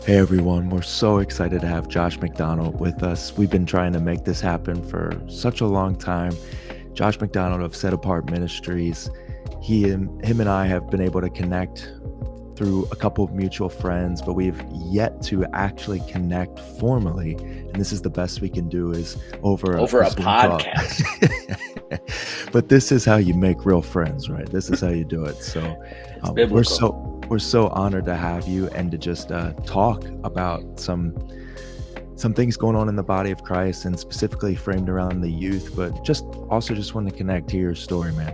Hey everyone, we're so excited to have Josh Macdonald with us. We've been trying to make this happen for such a long time. Josh Macdonald of Set Apart Ministries. Him and I have been able to connect through a couple of mutual friends, but we've yet to actually connect formally. And this is the best we can do is over Over a a Zoom call. podcast. But this is how you make real friends, right? This is how you do it. So It's we're biblical. so honored to have you and to just talk about some things going on in the body of Christ and specifically framed around the youth, but just want to connect to your story, man.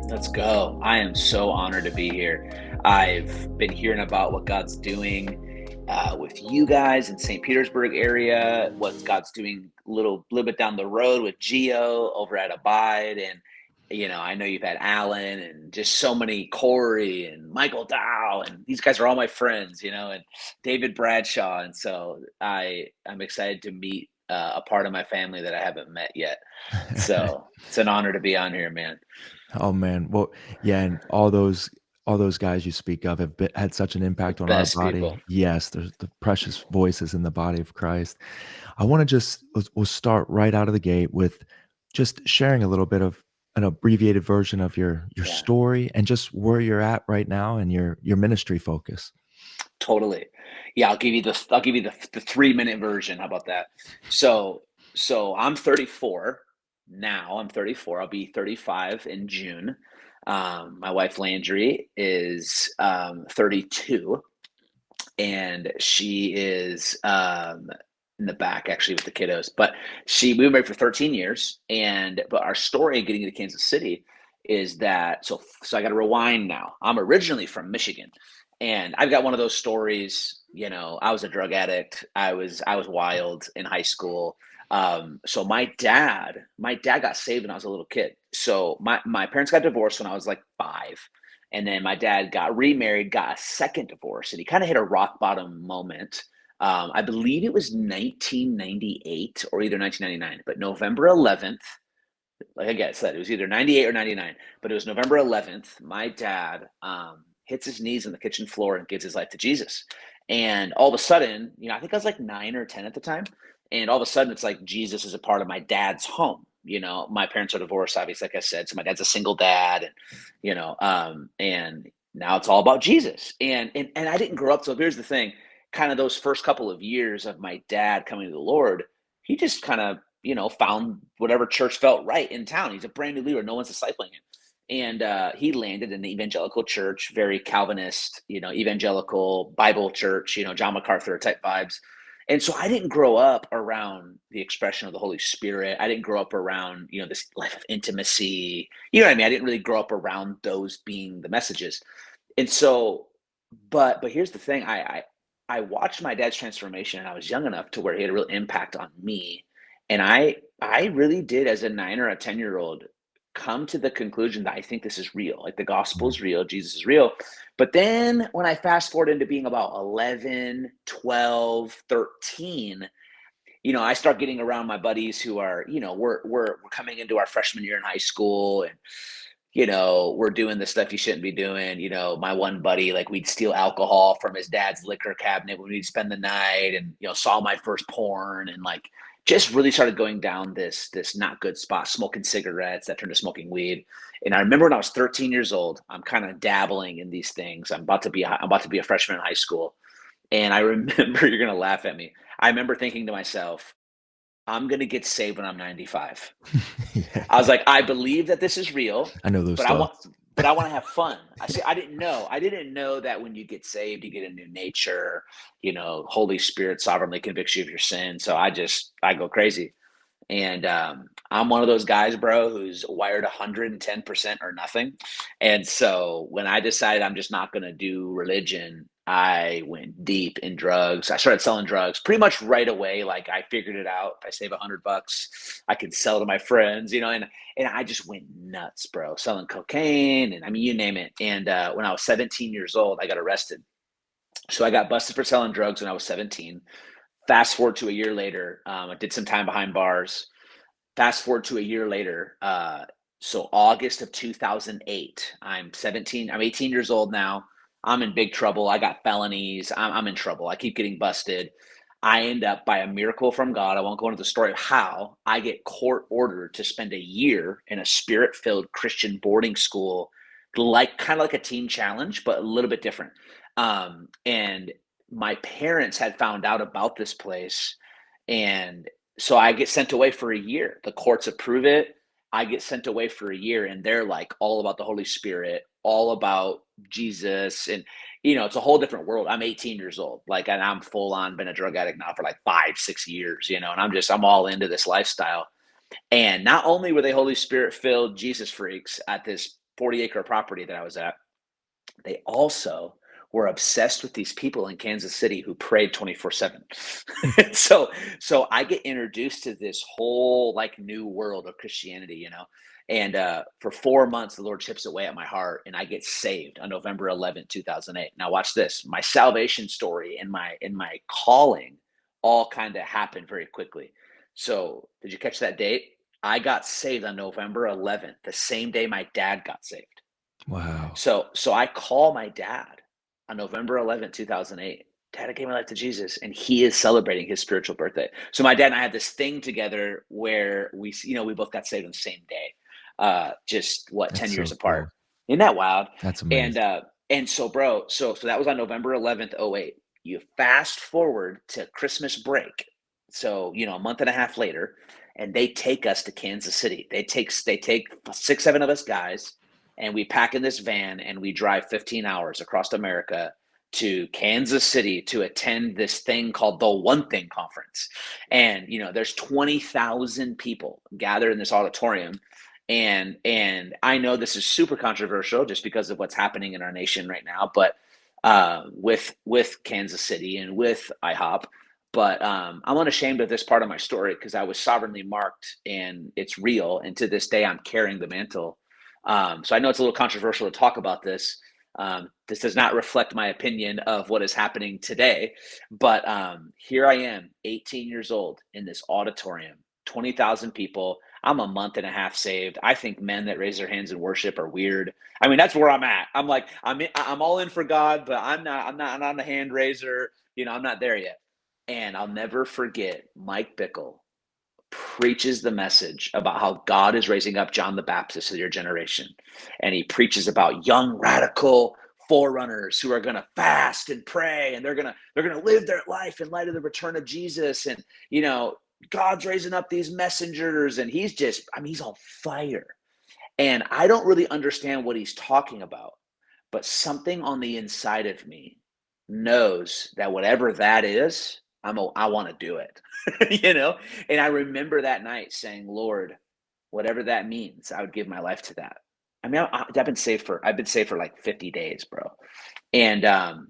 Let's go. I am so honored to be here. I've been hearing about what God's doing with you guys in St. Petersburg area, what God's doing little bit down the road with Geo over at Abide. And, I know you've had Alan and just so many, Corey and Michael Dow, and these guys are all my friends, and David Bradshaw. And so I'm excited to meet a part of my family that I haven't met yet. So it's an honor to be on here, man. Oh man, well, yeah, and all those guys you speak of have had such an The impact on our best people. body. Yes, there's the precious voices in the body of Christ. I want to we'll start right out of the gate with just sharing a little bit of an abbreviated version of your Yeah, story and just where you're at right now and your ministry focus. totally. Yeah, I'll give you the 3-minute version. How about that? So so I'm 34 now. I'm 34. I'll be 35 in June. My wife Landry is 32, and she is in the back actually with the kiddos. But we were married for 13 years, and but our story getting into Kansas City is that so I got to rewind now. I'm originally from Michigan, and I've got one of those stories. I was a drug addict. I was wild in high school. So my dad got saved when I was a little kid. So my parents got divorced when I was like 5, and then my dad got remarried, got a second divorce, and he kind of hit a rock bottom moment. I believe it was 1998 or either 1999, but November 11th, like I said, it was either 98 or 99, but it was November 11th. My dad hits his knees on the kitchen floor and gives his life to Jesus. And all of a sudden, I think I was like 9 or 10 at the time. And all of a sudden, it's like Jesus is a part of my dad's home. My parents are divorced, obviously, like I said. So my dad's a single dad, and now it's all about Jesus. And I didn't grow up. So here's the thing: kind of those first couple of years of my dad coming to the Lord, he just kind of found whatever church felt right in town. He's a brand new leader. No one's discipling him. And he landed in the evangelical church, very Calvinist, evangelical Bible church, John MacArthur type vibes. And so I didn't grow up around the expression of the Holy Spirit. I didn't grow up around, this life of intimacy. You know what I mean? I didn't really grow up around those being the messages. And so, but here's the thing. I watched my dad's transformation, and I was young enough to where he had a real impact on me. And I really did, as a 9 or a 10-year-old, come to the conclusion that I think this is real. Like, the gospel Mm. is real, Jesus is real. But then when I fast forward into being about 11, 12, 13, I start getting around my buddies who are, we're coming into our freshman year in high school, and we're doing the stuff you shouldn't be doing. My one buddy, like, we'd steal alcohol from his dad's liquor cabinet when we'd spend the night, and, saw my first porn, and, like, just really started going down this not good spot, smoking cigarettes that turned to smoking weed. And I remember when I was 13 years old, I'm kind of dabbling in these things. I'm about to be a freshman in high school. And I remember, you're gonna laugh at me. I remember thinking to myself, I'm gonna get saved when I'm 95. Yeah, I was like, I believe that this is real, I know those but I want thoughts. but I want to have fun. I see. I didn't know that when you get saved, you get a new nature. Holy Spirit sovereignly convicts you of your sin. So I go crazy. And I'm one of those guys, bro, who's wired 110% or nothing. And so when I decided I'm just not going to do religion, I went deep in drugs. I started selling drugs pretty much right away. Like, I figured it out. If I save $100, I can sell to my friends, and I just went nuts, bro, selling cocaine, and I mean, you name it. And when I was 17 years old, I got arrested. So I got busted for selling drugs when I was 17. Fast forward to a year later, I did some time behind bars. Fast forward to a year later, so August of 2008. I'm 18 years old now. I'm in big trouble. I got felonies. I'm in trouble. I keep getting busted. I end up, by a miracle from God, I won't go into the story of how, I get court ordered to spend a year in a spirit-filled Christian boarding school, like kind of like a teen challenge, but a little bit different. And my parents had found out about this place, and so I get sent away for a year. The courts approve it. I get sent away for a year, and they're like all about the Holy Spirit, all about Jesus, and it's a whole different world. I'm 18 years old, like, and I'm full on been a drug addict now for like 5, 6 years, and I'm all into this lifestyle. And not only were they Holy Spirit filled Jesus freaks at this 40-acre property that I was at, they also were obsessed with these people in Kansas City who prayed 24/7. So I get introduced to this whole like new world of Christianity. And for 4 months, the Lord chips away at my heart, and I get saved on November 11th, 2008. Now, watch this. My salvation story and my calling all kind of happened very quickly. So, did you catch that date? I got saved on November 11th, the same day my dad got saved. Wow. So I call my dad on November 11th, 2008. Dad, I gave my life to Jesus, and he is celebrating his spiritual birthday. So my dad and I had this thing together where we both got saved on the same day. Just what, 10 That's years so apart. cool. Isn't that wild? That's And amazing. so bro, so that was on November 11th, 2008. You fast forward to Christmas break. So, a month and a half later, and they take us to Kansas City. They take 6, 7 of us guys, and we pack in this van and we drive 15 hours across America to Kansas City to attend this thing called the One Thing Conference. And there's 20,000 people gathered in this auditorium. And I know this is super controversial just because of what's happening in our nation right now, but with Kansas City and with IHOP. But I'm unashamed of this part of my story because I was sovereignly marked, and it's real. And to this day, I'm carrying the mantle. So I know it's a little controversial to talk about this. This does not reflect my opinion of what is happening today, but here I am, 18 years old, in this auditorium, 20,000 people. I'm a month and a half saved. I think men that raise their hands in worship are weird. I mean, that's where I'm at. I'm like, I'm all in for God, but I'm not a hand raiser. I'm not there yet. And I'll never forget Mike Bickle preaches the message about how God is raising up John the Baptist of your generation. And he preaches about young radical forerunners who are going to fast and pray, and they're going to live their life in light of the return of Jesus. And God's raising up these messengers, and he's on fire. And I don't really understand what he's talking about, but something on the inside of me knows that whatever that is, I want to do it. And I remember that night saying, Lord, whatever that means, I would give my life to that. I mean, I've been saved for like 50 days, bro. And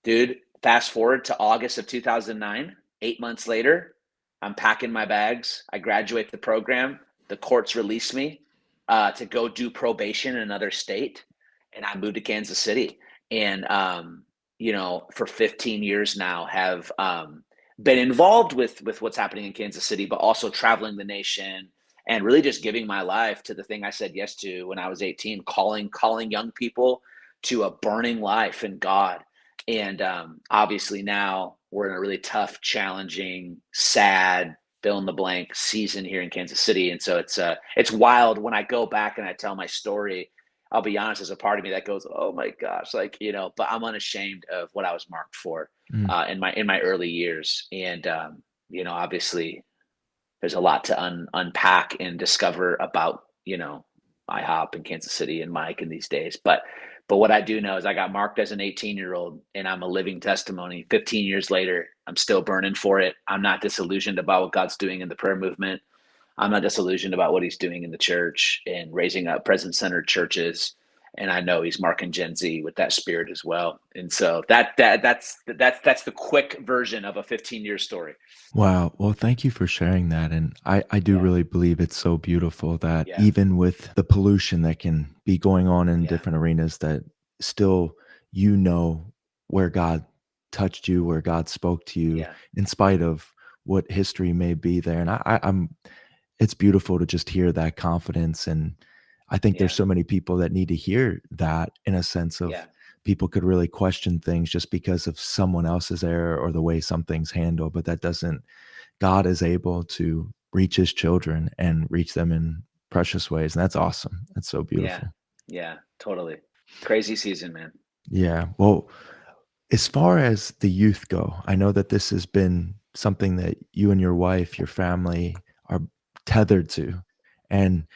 dude, fast forward to August of 2009, 8 months later, I'm packing my bags. I graduate the program. The courts release me to go do probation in another state, and I moved to Kansas City. And for 15 years now, have been involved with what's happening in Kansas City, but also traveling the nation and really just giving my life to the thing I said yes to when I was 18, calling young people to a burning life in God. And obviously now we're in a really tough, challenging, sad, fill in the blank season here in Kansas City. And so it's wild when I go back and I tell my story. I'll be honest, there's a part of me that goes, "Oh my gosh," but I'm unashamed of what I was marked for Mm. in my early years. And obviously there's a lot to unpack and discover about IHOP in Kansas City and Mike in these days. But what I do know is I got marked as an 18-year-old, and I'm a living testimony. 15 years later, I'm still burning for it. I'm not disillusioned about what God's doing in the prayer movement. I'm not disillusioned about what he's doing in the church and raising up present-centered churches. And I know he's marking Gen Z with that spirit as well. And so that's the quick version of a 15-year story. Wow. Well, thank you for sharing that. And I do Yeah, really believe it's so beautiful that yeah, even with the pollution that can be going on in yeah, different arenas, that still you know where God touched you, where God spoke to you, yeah, in spite of what history may be there. And I'm it's beautiful to just hear that confidence. And I think there's yeah, so many people that need to hear that in a sense of yeah, people could really question things just because of someone else's error or the way something's handled. But that doesn't, God is able to reach his children and reach them in precious ways. And that's awesome. That's so Yeah. beautiful. Yeah, totally. Crazy season, man. Yeah. Well, as far as the youth go, I know that this has been something that you and your wife, your family are tethered to. And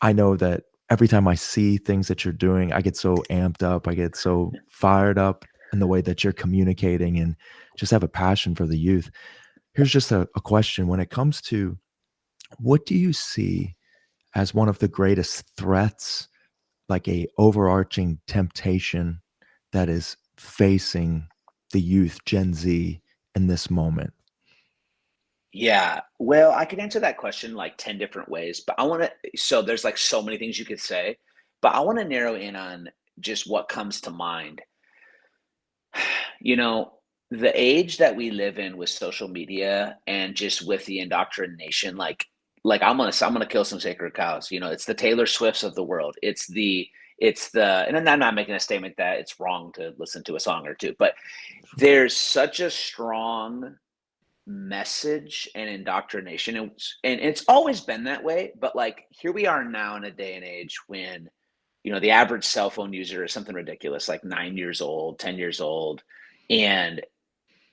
I know that every time I see things that you're doing, I get so amped up. I get so fired up in the way that you're communicating and just have a passion for the youth. Here's just a question. When it comes to what do you see as one of the greatest threats, like a overarching temptation that is facing the youth, Gen Z, in this moment? Yeah. Well, I could answer that question like 10 different ways, but I want to, so there's like so many things you could say, but I want to narrow in on just what comes to mind. You know, the age that we live in with social media and just with the indoctrination, like I'm gonna kill some sacred cows. You know, it's the Taylor Swifts of the world. And I'm not making a statement that it's wrong to listen to a song or two, but there's such a strong message and indoctrination, and it's always been that way. But like here we are now in a day and age when the average cell phone user is something ridiculous, like 9 years old, 10 years old. And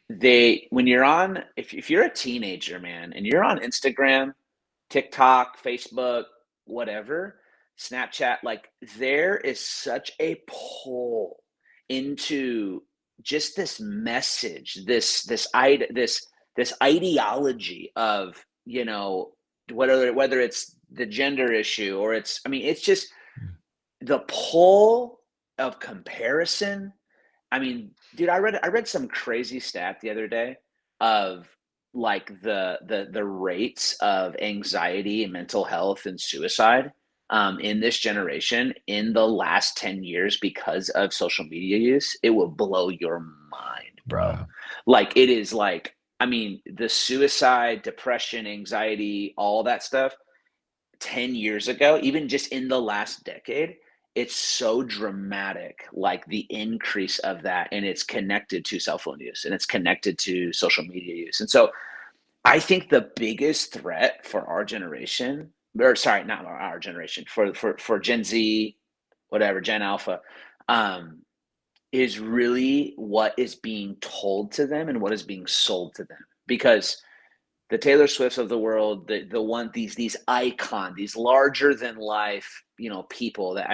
when you're on, if you're a teenager, man, and you're on Instagram, TikTok, Facebook, whatever, Snapchat, like there is such a pull into just this message, this ideology of, whether it's the gender issue or it's just the pull of comparison. I mean, dude, I read some crazy stat the other day of like the rates of anxiety and mental health and suicide in this generation in the last 10 years because of social media use. It will blow your mind, bro. Wow. Like it is like, I mean, the suicide, depression, anxiety, all that stuff 10 years ago, even just in the last decade, it's so dramatic, like the increase of that. And it's connected to cell phone use and it's connected to social media use. And so I think the biggest threat for our generation, or sorry, not our generation, for Gen Z, whatever, Gen Alpha, um, is really what is being told to them and what is being sold to them. Because the Taylor Swifts of the world, the one these icon, these larger than life, people that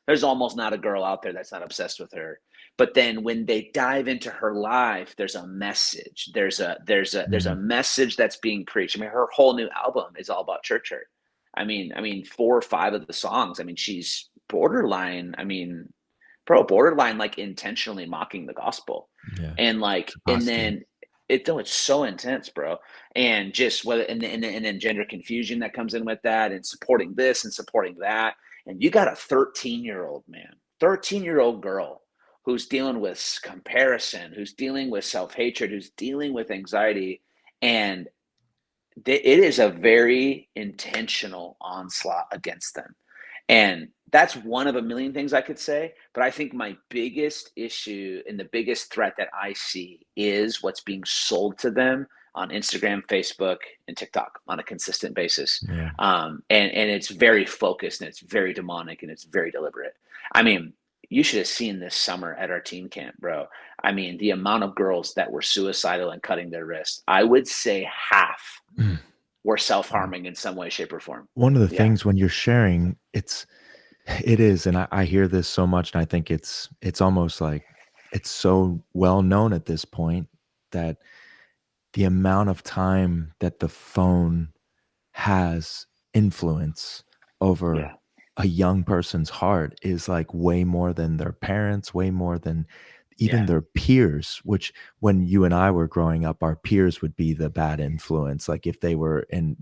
there's almost not a girl out there that's not obsessed with her. But then when they dive into her life, there's a message. There's a Mm. message that's being preached. I mean, her whole new album is all about church hurt. I mean, 4 or 5 of the songs. I mean, she's borderline. I mean, bro, borderline like intentionally mocking the gospel, Yeah. and like, and Apostate. then it's so intense, bro. And just whether and then gender confusion that comes in with that, and supporting this and supporting that, and you got a 13-year-old man, 13-year-old girl who's dealing with comparison, who's dealing with self-hatred, who's dealing with anxiety, and it is a very intentional onslaught against them. And that's one of a million things I could say. But I think my biggest issue and the biggest threat that I see is what's being sold to them on Instagram, Facebook, and TikTok on a consistent basis. Yeah. And it's very focused and it's very demonic and it's very deliberate. I mean, you should have seen this summer at our teen camp, bro. I mean, the amount of girls that were suicidal and cutting their wrists, I would say half Mm. were self-harming in some way, shape, or form. One of the Yeah. things when you're sharing, it is, and I hear this so much, and I think it's almost like it's so well known at this point that the amount of time that the phone has influence over Yeah. a young person's heart is like way more than their parents, way more than even Yeah. their peers, which when you and I were growing up, our peers would be the bad influence. Like if they were in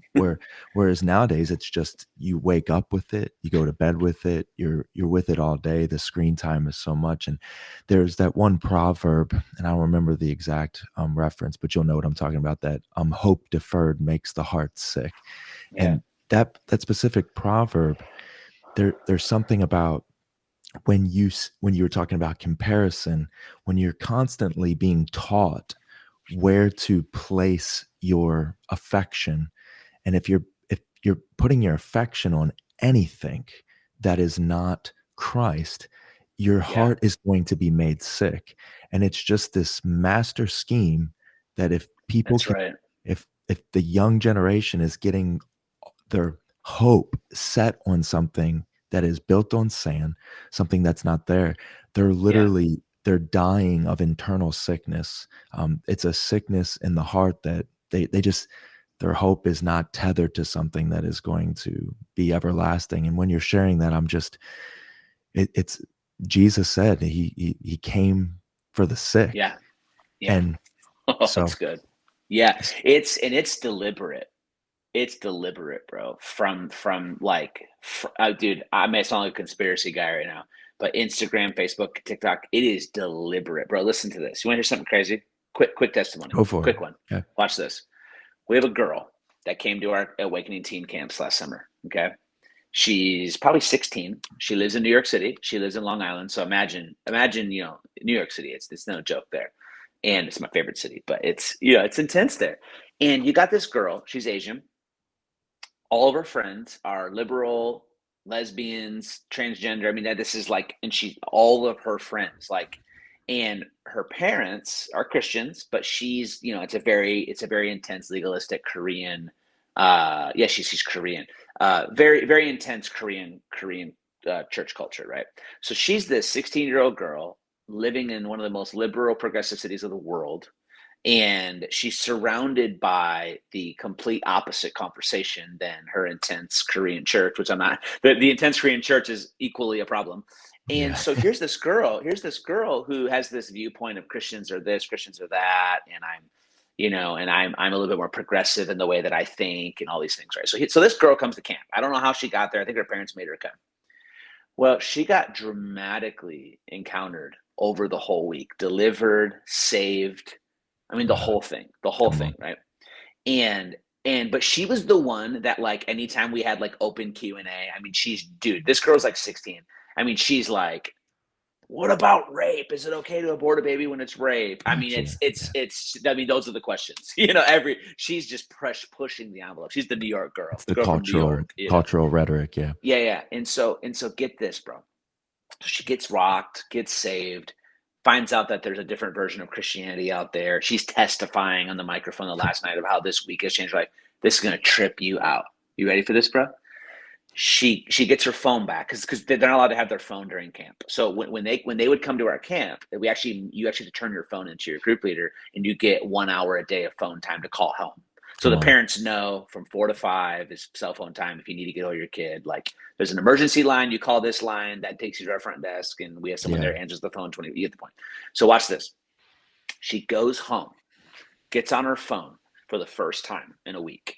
whereas nowadays it's just you wake up with it, you go to bed with it, you're with it all day. The screen time is so much. And there's that one proverb, and I don't remember the exact reference, but you'll know what I'm talking about, that hope deferred makes the heart sick. Yeah. And that specific proverb, there's something about when you were talking about comparison, when you're constantly being taught where to place your affection, and if you're putting your affection on anything that is not Christ, your Yeah, heart is going to be made sick. And it's just this master scheme that if people that's can, right. if the young generation is getting their hope set on something that is built on sand, something that's not there, Yeah, they're dying of internal sickness. It's a sickness in the heart that they just their hope is not tethered to something that is going to be everlasting. And when you're sharing that, it's Jesus said he came for the sick, yeah, yeah. and Oh, so that's good. Yeah, it's deliberate. It's deliberate, bro. Dude, I may sound like a conspiracy guy right now, but Instagram, Facebook, TikTok, it is deliberate, bro. Listen to this. You want to hear something crazy? Quick testimony. go for it. Quick one. Yeah. Watch this. We have a girl that came to our Awakening Teen Camps last summer. Okay. She's probably 16. She lives in New York City. She lives in Long Island. So imagine, New York City. It's no joke there. And it's my favorite city, but it's intense there. And you got this girl, she's Asian. All of her friends are liberal, lesbians, transgender. I mean, this is like, and she, all of her friends, like, and her parents are Christians, but it's a very intense legalistic Korean. Yeah, she's Korean. Very, very intense Korean church culture, right? So she's this 16-year-old girl living in one of the most liberal, progressive cities of the world, and she's surrounded by the complete opposite conversation than her intense Korean church, which I'm not. The intense Korean church is equally a problem. And Yeah. so here's this girl who has this viewpoint of Christians are this, Christians are that, and I'm a little bit more progressive in the way that I think and all these things, right? So this girl comes to camp. I don't know how she got there. I think her parents made her come. Well, she got dramatically encountered over the whole week, delivered, saved. I mean, Uh, the whole come thing, on. right? And but she was the one that, like, anytime we had like open Q&A, I mean, dude, this girl's like 16. I mean, she's like, what about rape? Is it okay to abort a baby when it's rape? I mean, Gotcha. Yeah. I mean, those are the questions. She's just pushing the envelope. She's the New York girl, It's the the girl from New York. cultural rhetoric. Yeah. Yeah, yeah. And so get this, bro. So she gets rocked, gets saved, finds out that there's a different version of Christianity out there. She's testifying on the microphone the last night of how this week has changed her life. This is gonna trip you out. You ready for this, bro? She gets her phone back because they're not allowed to have their phone during camp. So when they would come to our camp, you actually turn your phone into your group leader, and you get 1 hour a day of phone time to call home. So Come the on. parents know from 4 to 5 is cell phone time. If you need to get hold of your kid, like, there's an emergency line, you call this line that takes you to our front desk, and we have someone Yeah. there answers the phone 20. You get the point. So watch this. She goes home, gets on her phone for the first time in a week,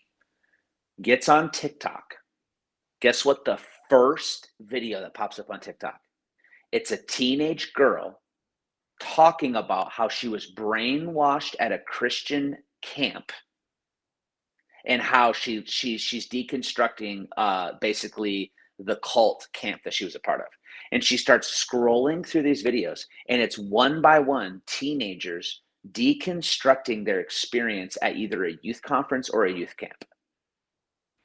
gets on TikTok. Guess what the first video that pops up on TikTok? It's a teenage girl talking about how she was brainwashed at a Christian camp, and how she's deconstructing basically the cult camp that she was a part of. And she starts scrolling through these videos, and it's one by one teenagers deconstructing their experience at either a youth conference or a youth camp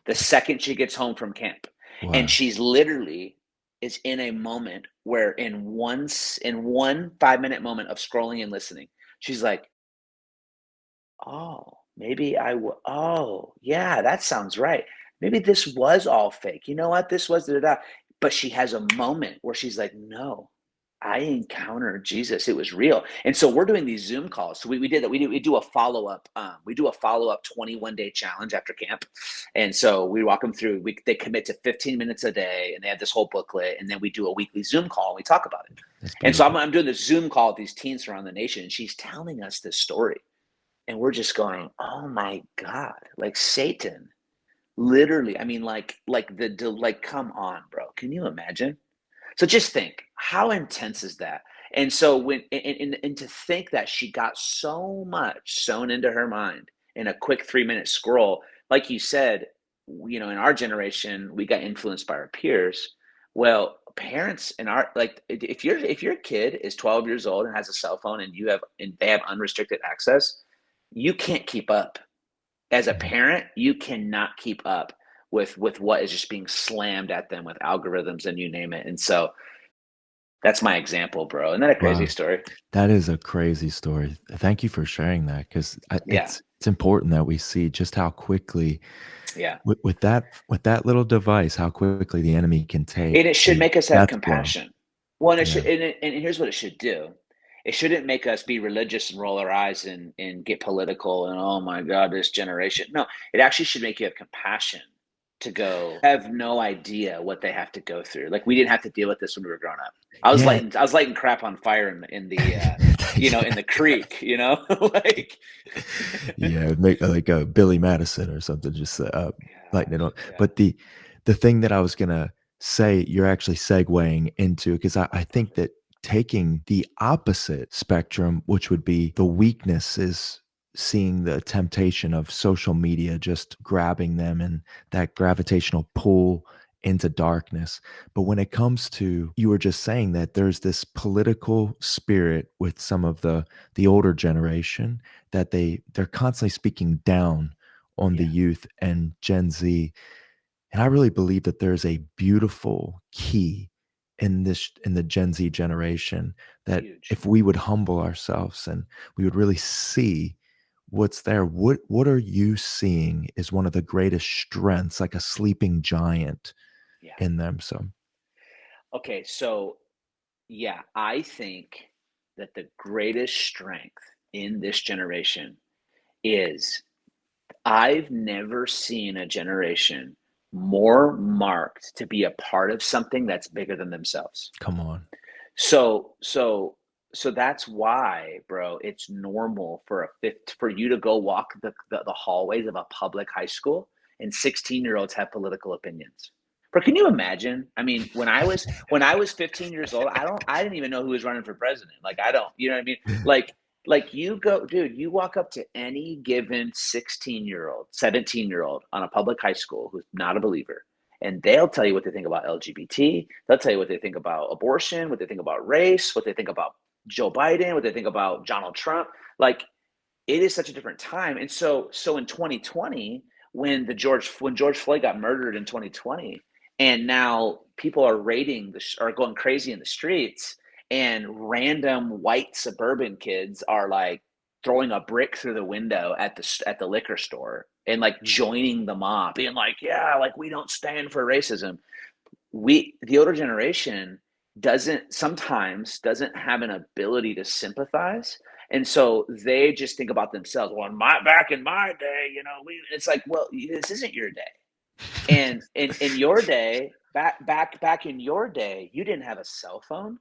the second she gets home from camp. And Wow. she's literally is in a moment where, in one 5-minute moment of scrolling and listening, she's like, oh, maybe oh, yeah, that sounds right. Maybe this was all fake. You know what? This was da, da, da. But she has a moment where she's like, no, I encountered Jesus. It was real. And so we're doing these Zoom calls. So we did that. We do a follow-up. We do a follow-up 21-day challenge after camp. And so we walk them through. They commit to 15 minutes a day, and they have this whole booklet. And then we do a weekly Zoom call, and we talk about it. That's And so beautiful. I'm doing this Zoom call with these teens around the nation, and she's telling us this story. And we're just going, oh my God, like Satan, literally. I mean, like, come on, bro. Can you imagine? So just think, how intense is that? And so and to think that she got so much sewn into her mind in a quick 3-minute scroll, like you said, in our generation, we got influenced by our peers. Well, parents in our, like, if your kid is 12 years old and has a cell phone and they have unrestricted access, you can't keep up. As a Mhm. parent, you cannot keep up with what is just being slammed at them with algorithms and you name it. And so that's my example, bro. Isn't that a crazy Wow. story? That is a crazy story. Thank you for sharing that, 'cause Yeah. it's important that we see just how quickly Yeah. with that little device, how quickly the enemy can And take it should a make us have death blow. compassion. Well, and it Yeah. should, and here's what it should do. It shouldn't make us be religious and roll our eyes and get political and, oh my God, this generation. No, it actually should make you have compassion to go, have no idea what they have to go through. Like, we didn't have to deal with this when we were growing up. Yeah. I was lighting crap on fire in the in the creek, like Yeah, make like a Billy Madison or something, just, lighting it on. yeah, But the thing that I was gonna say, you're actually segueing into, because I think that taking the opposite spectrum, which would be the weakness, is seeing the temptation of social media just grabbing them and that gravitational pull into darkness. But when it comes to, you were just saying that there's this political spirit with some of the older generation, that they're constantly speaking down on the yeah, youth and Gen Z. And I really believe that there's a beautiful key in the Gen Z generation, that huge. if we would humble ourselves and we would really see what's there. What are you seeing is one of the greatest strengths, like a sleeping giant Yeah. in them? So Okay, so yeah, I think that the greatest strength in this generation is, I've never seen a generation more marked to be a part of something that's bigger than themselves. come on. So so so that's why, bro, it's normal for you to go walk the hallways of a public high school and 16-year-olds have political opinions. But can you imagine? I mean, when I was 15 years old, I didn't even know who was running for president. Like, I don't, you know what I mean? Like you go, dude, you walk up to any given 16-year-old, 17-year-old on a public high school who's not a believer, and they'll tell you what they think about LGBT. They'll tell you what they think about abortion, what they think about race, what they think about Joe Biden, what they think about Donald Trump. Like, it is such a different time. And so in 2020, when George Floyd got murdered in 2020, and now people are are going crazy in the streets, and random white suburban kids are like throwing a brick through the window at the liquor store and like joining the mob, being like, yeah, like, we don't stand for racism. The older generation doesn't have an ability to sympathize, and so they just think about themselves. Well, back in my day, it's like, well, this isn't your day. And in your day, back in your day, you didn't have a cell phone,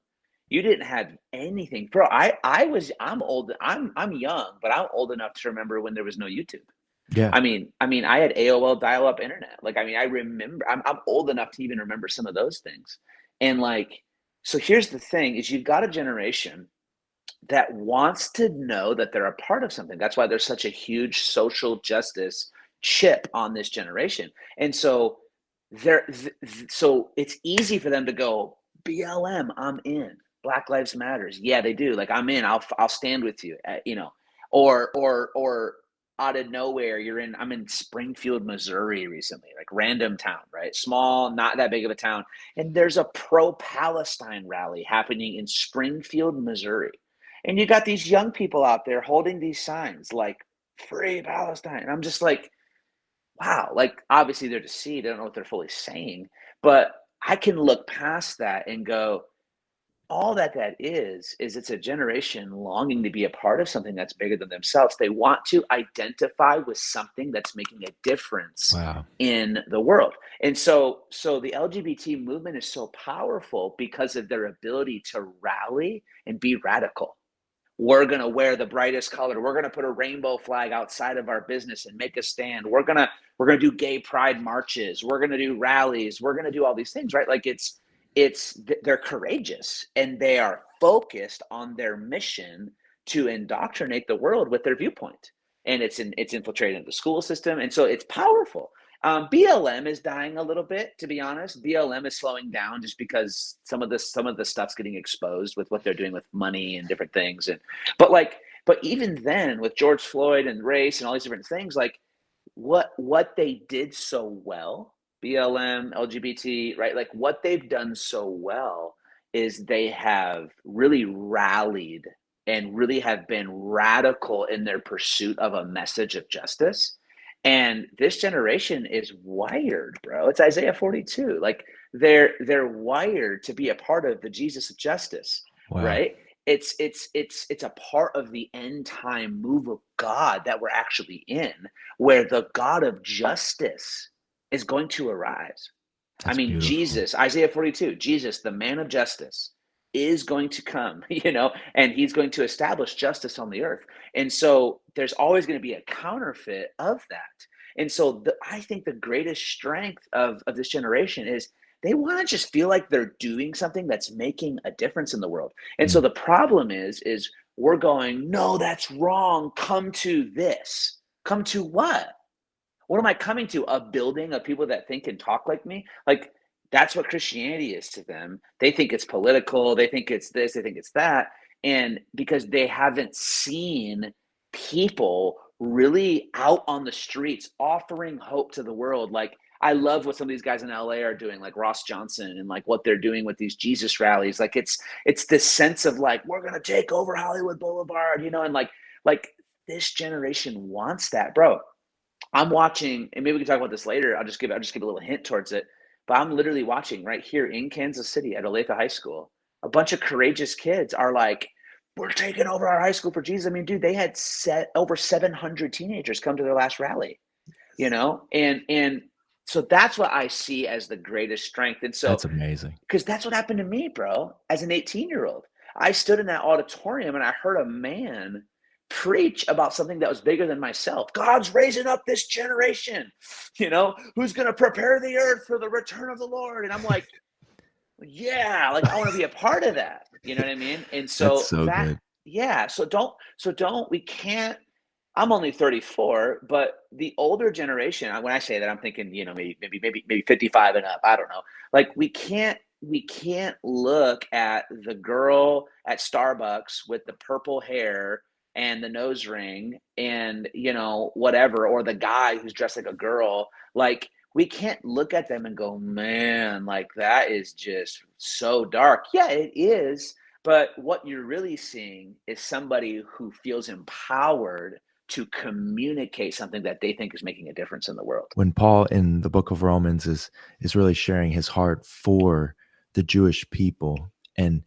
you didn't have anything, bro. I'm old, I'm young, but I'm old enough to remember when there was no YouTube. Yeah. I mean, I had AOL dial-up internet. Like, I mean, I remember. I'm old enough to even remember some of those things. And like, so here's the thing: is you've got a generation that wants to know that they're a part of something. That's why there's such a huge social justice chip on this generation. And so so it's easy for them to go, BLM, I'm in. Black Lives Matters, yeah, they do. Like, I'm in. I'll stand with you. Or out of nowhere, I'm in Springfield, Missouri recently, like, random town, right? Small, not that big of a town, and there's a pro-Palestine rally happening in Springfield, Missouri, and you got these young people out there holding these signs like "Free Palestine." And I'm just like, wow, like, obviously they're deceived. I don't know what they're fully saying, but I can look past that and go, all that is it's a generation longing to be a part of something that's bigger than themselves. They want to identify with something that's making a difference Wow. in the world. And so the LGBT movement is so powerful because of their ability to rally and be radical. We're going to wear the brightest color. We're going to put a rainbow flag outside of our business and make a stand. We're going to do gay pride marches. We're going to do rallies. We're going to do all these things, right? Like, they're courageous and they are focused on their mission to indoctrinate the world with their viewpoint. And it's infiltrated the school system, and so it's powerful. BLM is dying a little bit, to be honest. BLM is slowing down just because some of the stuff's getting exposed with what they're doing with money and different things. And but like, but even then, with George Floyd and race and all these different things, like what they did so well, BLM, LGBT, right? Like what they've done so well is they have really rallied and really have been radical in their pursuit of a message of justice. And this generation is wired, bro. It's Isaiah 42. Like they're wired to be a part of the Jesus of justice, Wow. right? It's a part of the end time move of God that we're actually in, where the God of justice is going to arise. I That's mean, beautiful. Jesus, Isaiah 42, Jesus, the man of justice, is going to come, and he's going to establish justice on the earth. And so there's always going to be a counterfeit of that. And so I think the greatest strength of this generation is they want to just feel like they're doing something that's making a difference in the world. And so Mm. the problem is we're going, no, that's wrong. Come to this. Come to what? What am I coming to? A building of people that think and talk like me? Like, that's what Christianity is to them. They think it's political. They think it's this. They think it's that. And because they haven't seen people really out on the streets offering hope to the world. Like, I love what some of these guys in LA are doing, like Ross Johnson, and like what they're doing with these Jesus rallies. Like it's this sense of like, we're gonna take over Hollywood Boulevard, and like this generation wants that, bro. I'm watching, and maybe we can talk about this later. I'll just give a little hint towards it. But I'm literally watching right here in Kansas City at Olathe High School. A bunch of courageous kids are like, "We're taking over our high school for Jesus." I mean, dude, they had set over 700 teenagers come to their last rally. And so that's what I see as the greatest strength. And so, That's amazing. because that's what happened to me, bro, as an 18-year-old. I stood in that auditorium and I heard a man preach about something that was bigger than myself. God's raising up this generation, who's going to prepare the earth for the return of the Lord. And I'm like, yeah, like I want to be a part of that. You know what I mean? And That's so so good. yeah, we can't. I'm only 34, but the older generation, when I say that, I'm thinking, maybe 55 and up. I don't know. Like we can't look at the girl at Starbucks with the purple hair and the nose ring and whatever, or the guy who's dressed like a girl. Like we can't look at them and go, man, like that is just so dark. Yeah, it is. But what you're really seeing is somebody who feels empowered to communicate something that they think is making a difference in the world. When Paul in the book of Romans is really sharing his heart for the Jewish people, and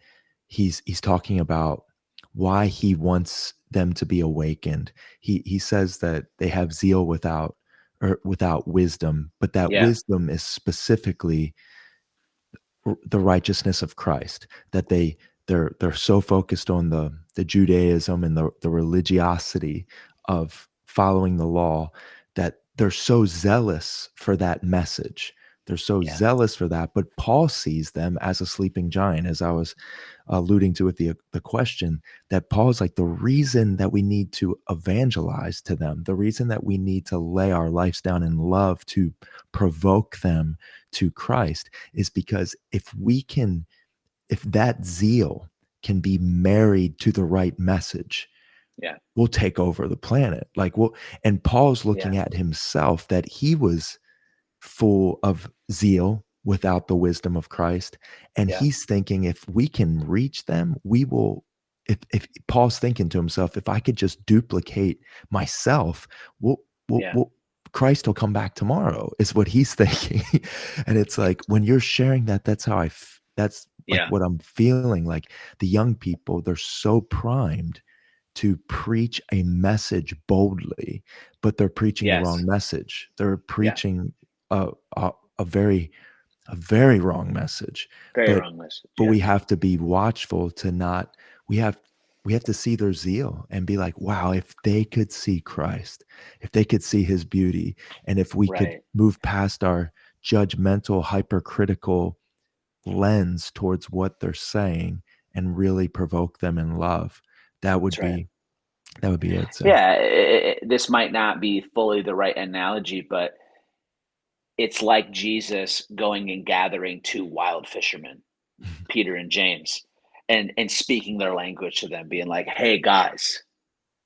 he's talking about why he wants them to be awakened. He says that they have zeal without wisdom, but that Yeah. wisdom is specifically the righteousness of Christ, that they're so focused on the Judaism and the religiosity of following the law, that they're so zealous for that message. They're so Yeah. zealous for that, but Paul sees them as a sleeping giant, as I was alluding to with the question, that Paul's like, the reason that we need to evangelize to them, the reason that we need to lay our lives down in love to provoke them to Christ, is because if that zeal can be married to the right message, Yeah. we'll take over the planet. And Paul's Yeah. looking at himself, that he was full of zeal without the wisdom of Christ. And Yeah. he's thinking, if we can reach them, we will. If Paul's thinking to himself, if I could just duplicate myself, we'll, we'll, Yeah. we'll Christ will come back tomorrow, is what he's thinking. And it's like, when you're sharing that, that's like Yeah. what I'm feeling. Like the young people, they're so primed to preach a message boldly, but they're preaching the wrong Yes. message. They're Yeah. preaching a, a, a very wrong message. Very But wrong message. but Yeah. we have to be watchful to not. We have we have to see their zeal and be like, wow, if they could see Christ, if they could see His beauty, and if we could Right. move past our judgmental, hypercritical lens towards what they're saying and really provoke them in love, that would That's right. be that would be it. So Yeah. This might not be fully the right analogy, but it's like Jesus going and gathering two wild fishermen, Peter and James, and speaking their language to them, being like, "Hey guys,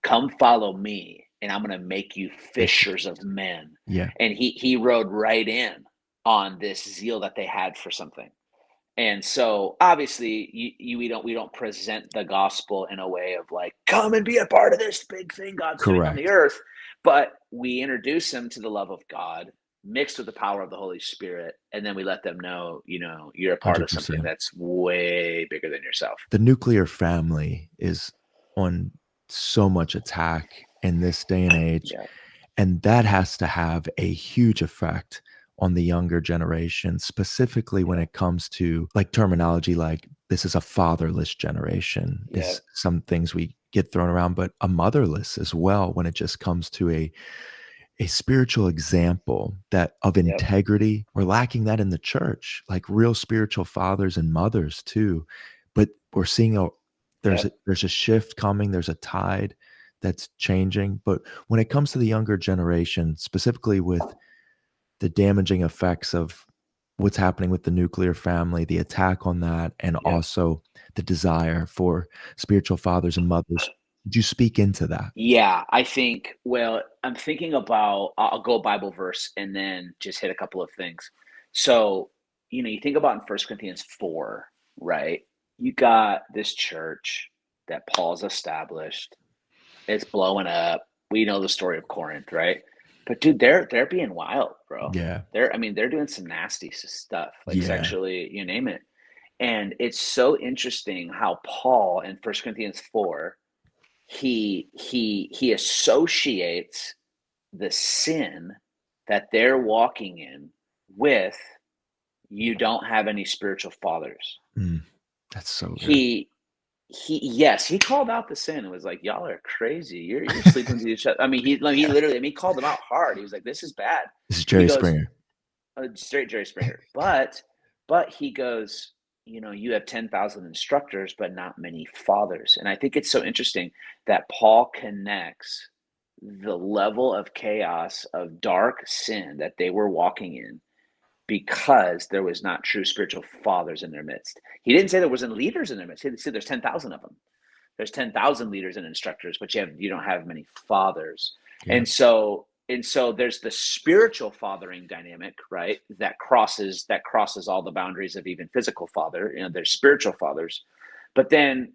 come follow me, and I'm going to make you Fish. fishers of men." Yeah. And he rode right in on this zeal that they had for something. And so obviously we don't present the gospel in a way of like, come and be a part of this big thing God's doing on the Correct. earth, but we introduce them to the love of God mixed with the power of the Holy Spirit, and then we let them know, you're a part of something 100%. that's way bigger than yourself. The nuclear family is on so much attack in this day and age, Yeah. and that has to have a huge effect on the younger generation, specifically when Yeah. it comes to like terminology like this is a fatherless generation Yeah. is some things we get thrown around, but a motherless as well when it just comes to a spiritual example that of Yep. integrity. We're lacking that in the church, like real spiritual fathers and mothers too. But we're seeing Yep. there's a shift coming, there's a tide that's changing. But when it comes to the younger generation, specifically with the damaging effects of what's happening with the nuclear family, the attack on that, and Yep. also the desire for spiritual fathers and mothers, do you speak into that? Yeah, I think, well, I'm thinking about, I'll go Bible verse and then just hit a couple of things. So, you think about in First Corinthians 4, right? You got this church that Paul's established. It's blowing up. We know the story of Corinth, right? But dude, they're being wild, bro. Yeah. They're doing some nasty stuff, like Yeah. sexually, you name it. And it's so interesting how Paul in First Corinthians 4, he associates the sin that they're walking in with, you don't have any spiritual fathers. Mm, that's so good. He he called out the sin and was like, y'all are crazy, you're sleeping with each other. I mean, he literally, he called them out hard. He was like, this is bad. This is He Jerry goes, Springer. straight Jerry Springer. But he goes, you have 10,000 instructors, but not many fathers. And I think it's so interesting that Paul connects the level of chaos of dark sin that they were walking in because there was not true spiritual fathers in their midst. He didn't say there wasn't leaders in their midst. He said there's 10,000 of them. There's 10,000 leaders and instructors, but you don't have many fathers. Yeah. And so there's the spiritual fathering dynamic, right? That crosses all the boundaries of even physical father. There's spiritual fathers. But then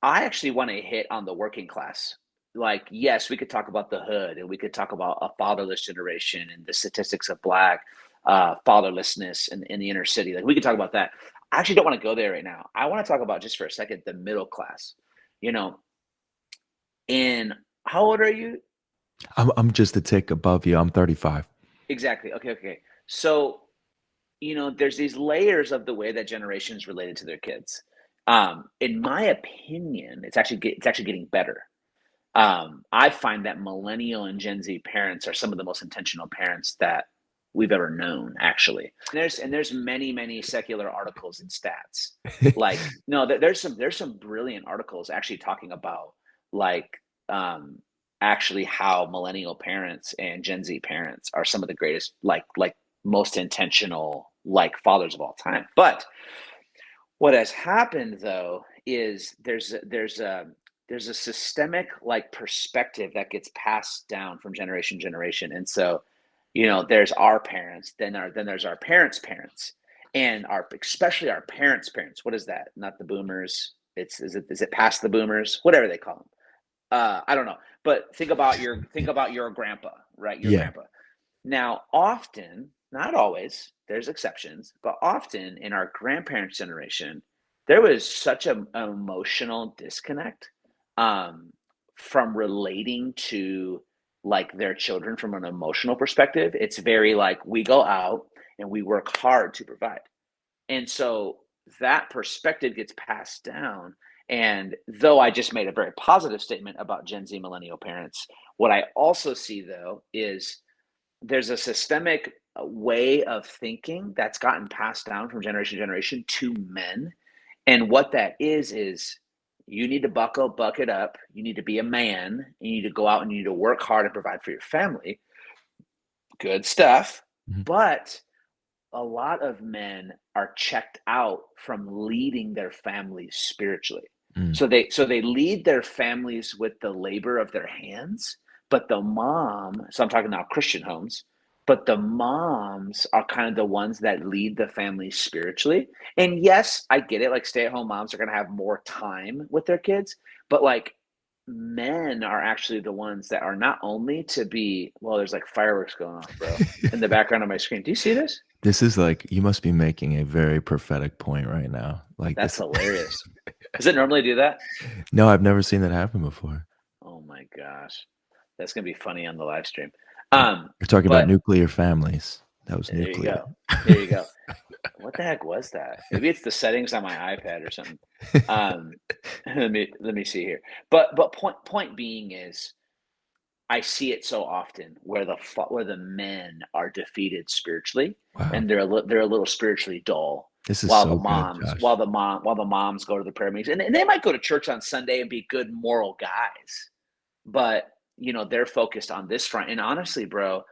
I actually want to hit on the working class. Like, yes, we could talk about the hood and we could talk about a fatherless generation and the statistics of Black fatherlessness in the inner city. Like, we could talk about that. I actually don't want to go there right now. I want to talk about, just for a second, the middle class. You know, in How old are you? I'm just a tick above you. I'm 35. Exactly. Okay, okay. So, there's these layers of the way that generations related to their kids. In my opinion, it's actually getting better. I find that millennial and Gen Z parents are some of the most intentional parents that we've ever known, actually. And there's many, many secular articles and stats. Like, no, there's some brilliant articles actually talking about, like, um, actually how millennial parents and Gen Z parents are some of the greatest, like most intentional, like, fathers of all time. But what has happened, though, is there's a systemic, like, perspective that gets passed down from generation to generation. And so, there's our parents, then there's our parents' parents, and especially our parents' parents. What is that? Not the boomers. Is it past the boomers? Whatever they call them. I don't know. But think about your grandpa, right? Your Yeah. grandpa. Now, often, not always, there's exceptions, but often in our grandparents' generation, there was such an emotional disconnect, um, from relating to, like, their children from an emotional perspective. It's very like, we go out and we work hard to provide. And so that perspective gets passed down. And though I just made a very positive statement about Gen Z millennial parents, what I also see, though, is there's a systemic way of thinking that's gotten passed down from generation to generation to men. And what that is you need to buck it up. You need to be a man. You need to go out and you need to work hard and provide for your family. Good stuff. Mhm. But a lot of men are checked out from leading their families spiritually. Mm. So they lead their families with the labor of their hands, but the mom, so I'm talking now Christian homes, but the moms are kind of the ones that lead the family spiritually. And yes, I get it, like stay-at-home moms are going to have more time with their kids, but like men are actually the ones that are not only to be, well, there's like fireworks going off, bro, in the background of my screen. Do you see this? This is like you must be making a very prophetic point right now. Like That's this. hilarious. Does it normally do that? No, I've never seen that happen before. Oh my gosh. That's gonna be funny on the live stream. You're talking about But nuclear families. That was there you nuclear. go. There you go. What the heck was that? Maybe it's the settings on my iPad or something. Um, let me see here. But point being is I see it so often where the men are defeated spiritually, Wow. and they're a little spiritually dull, This is while the so good, moms Josh. while the moms go to the prayer meetings, and they might go to church on Sunday and be good moral guys, but they're focused on this front. And honestly, bro,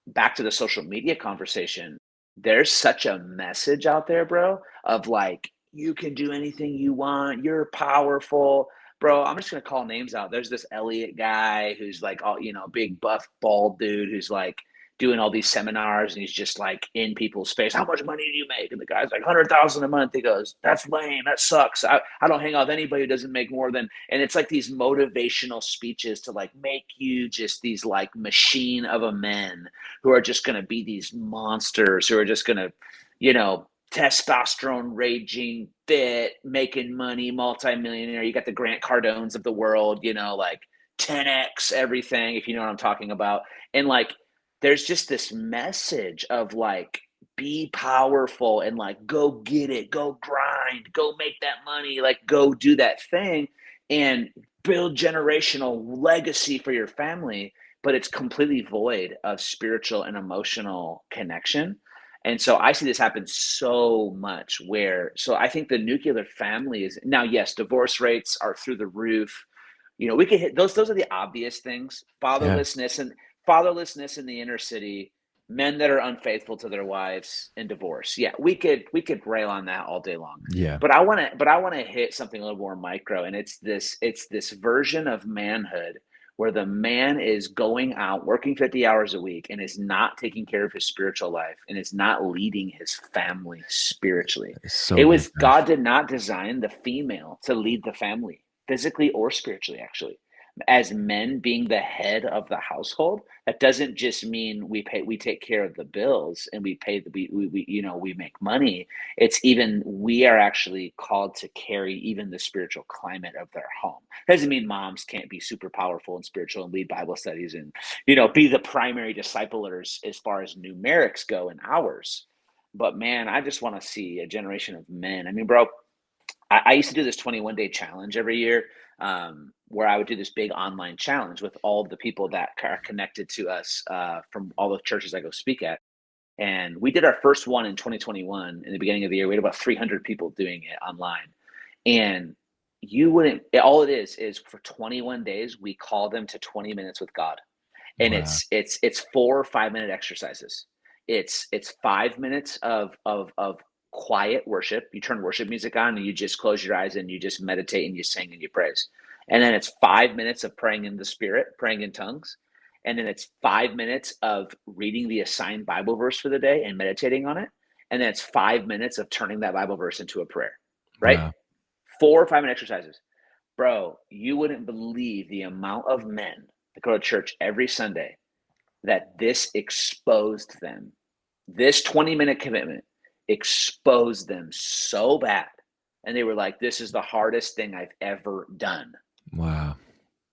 back to the social media conversation, there's such a message out there, bro, of like, you can do anything you want, you're powerful. Bro, I'm just gonna call names out. There's this Elliot guy who's like, all big buff bald dude who's like doing all these seminars, and he's just like in people's space. How much money do you make? And the guy's like 100,000 a month. He goes, that's lame. That sucks. I don't hang out with anybody who doesn't make more than. And it's like these motivational speeches to like make you just these like machine of a men who are just going to be these monsters who are just going to, testosterone raging, fit, making money, multimillionaire. You got the Grant Cardones of the world, like 10x everything, if you know what I'm talking about. And like, there's just this message of like, be powerful and like, go get it, go grind, go make that money, like, go do that thing and build generational legacy for your family, but it's completely void of spiritual and emotional connection. And so I see this happen so much so I think the nuclear family is now, yes, divorce rates are through the roof. We could hit those are the obvious things. Yeah. Fatherlessness in the inner city, men that are unfaithful to their wives, and divorce. Yeah, we could rail on that all day long. Yeah. But I want to hit something a little more micro, and it's this version of manhood where the man is going out working 50 hours a week and is not taking care of his spiritual life and is not leading his family spiritually. It's so It good, was Josh. God did not design the female to lead the family physically or spiritually, actually. As men being the head of the household, that doesn't just mean we take care of the bills and we pay the we make money. It's even we are actually called to carry even the spiritual climate of their home. Doesn't mean moms can't be super powerful and spiritual and lead Bible studies and be the primary disciplers as far as numerics go in ours. But man, I just want to see a generation of men. I mean, bro, I used to do this 21-day challenge every year, where I would do this big online challenge with all the people that are connected to us, from all the churches I go speak at. And we did our first one in 2021 in the beginning of the year. We had about 300 people doing it online. And you wouldn't, all it is for 21 days, we call them to 20 minutes with God. And Wow. it's 4 5 minute exercises. It's 5 minutes of quiet worship. You turn worship music on and you just close your eyes and you just meditate and you sing and you praise. And then it's 5 minutes of praying in the spirit, praying in tongues. And then it's 5 minutes of reading the assigned Bible verse for the day and meditating on it. And then it's 5 minutes of turning that Bible verse into a prayer, right? Wow. 4 5 minute exercises. Bro, you wouldn't believe the amount of men that go to church every Sunday that this exposed them. This 20-minute commitment exposed them so bad. And they were like, this is the hardest thing I've ever done. Wow.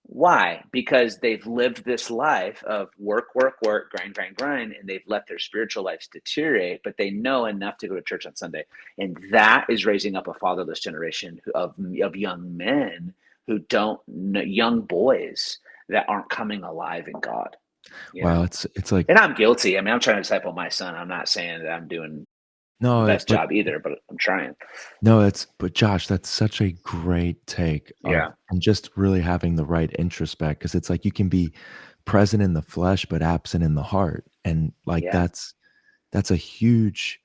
Why? Because they've lived this life of work, work, work, grind, grind, grind, and they've let their spiritual lives deteriorate, but they know enough to go to church on Sunday. And that is raising up a fatherless generation of young men who don't know, young boys that aren't coming alive in God, you Wow. know? It's like And I'm guilty. I mean, I'm trying to disciple my son. I'm not saying that I'm doing the no, best but job either, but I'm trying. no, but Josh, that's such a great take of Yeah. and just really having the right introspect because it's like you can be present in the flesh but absent in the heart. And like Yeah. that's a huge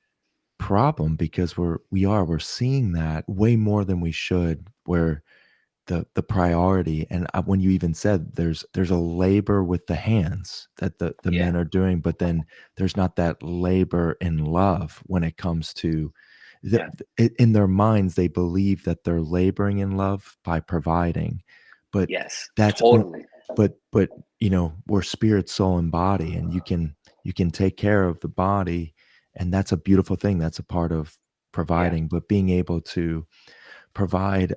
problem because we're seeing that way more than we should, where the priority, and when you even said there's a labor with the hands that the Yeah, men are doing, but then there's not that labor in love when it comes to yeah, in their minds they believe that they're laboring in love by providing, but yes, that's totally. but we're spirit, soul, and body, and you can take care of the body, and that's a beautiful thing, that's a part of Yeah, providing, but being able to provide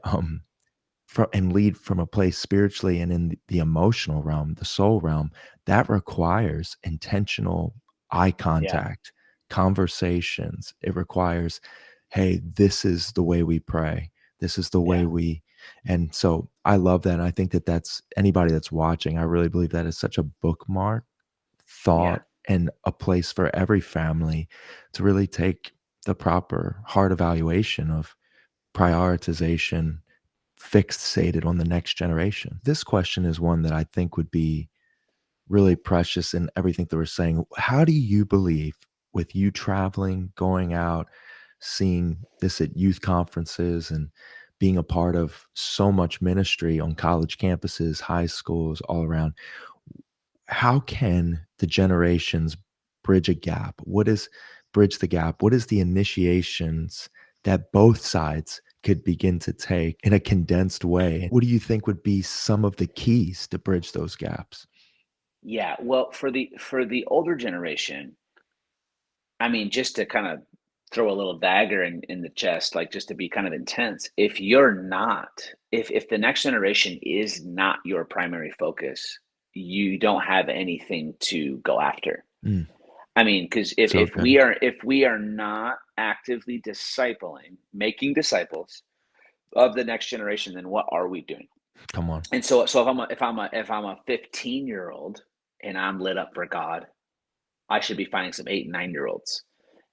and lead from a place spiritually and in the emotional realm, the soul realm, that requires intentional eye yeah, contact, conversations. It requires, hey, this is the way we pray. This is the way yeah, and so I love that. And I think that that's anybody that's watching. I really believe that is such a bookmark yeah, thought and a place for every family to really take the proper heart evaluation of prioritization fixated on the next generation. This question is one that I think would be really precious in everything that we're saying. How do you believe, with you traveling, going out, seeing this at youth conferences, and being a part of so much ministry on college campuses, high schools, all around, how can the generations bridge a gap? What is bridge the gap? What is the initiations that both sides could begin to take in a condensed way? What do you think would be some of the keys to bridge those gaps? yeah. Well, for the older generation, I mean, just to kind of throw a little dagger in the chest, like just to be kind of intense, if you're not, if the next generation is not your primary focus, you don't have anything to go after. Mm, I mean, because so good. if we are not actively discipling, making disciples of the next generation, then what are we doing? Come on. And so if I'm a 15-year-old and I'm lit up for God, I should be finding some 8 and 9-year-olds.